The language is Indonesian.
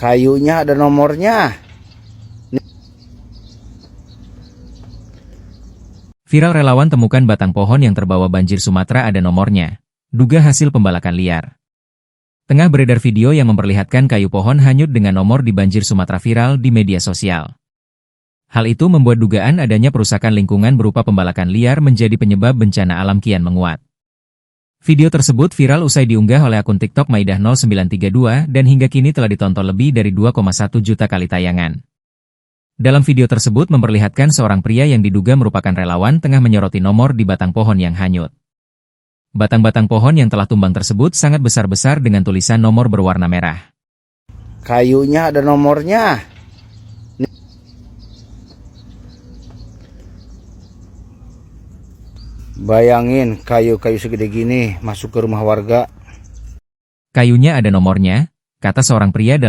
Kayunya ada nomornya. Viral relawan temukan batang pohon yang terbawa banjir Sumatera ada nomornya. Duga hasil pembalakan liar. Tengah beredar video yang memperlihatkan kayu pohon hanyut dengan nomor di banjir Sumatera viral di media sosial. Hal itu membuat dugaan adanya perusakan lingkungan berupa pembalakan liar menjadi penyebab bencana alam kian menguat. Video tersebut viral usai diunggah oleh akun TikTok Maidah 0932 dan hingga kini telah ditonton lebih dari 2,1 juta kali tayangan. Dalam video tersebut memperlihatkan seorang pria yang diduga merupakan relawan tengah menyoroti nomor di batang pohon yang hanyut. Batang-batang pohon yang telah tumbang tersebut sangat besar-besar dengan tulisan nomor berwarna merah. Kayunya ada nomornya. Bayangin kayu-kayu segede gini masuk ke rumah warga. Kayunya ada nomornya, kata seorang pria dalam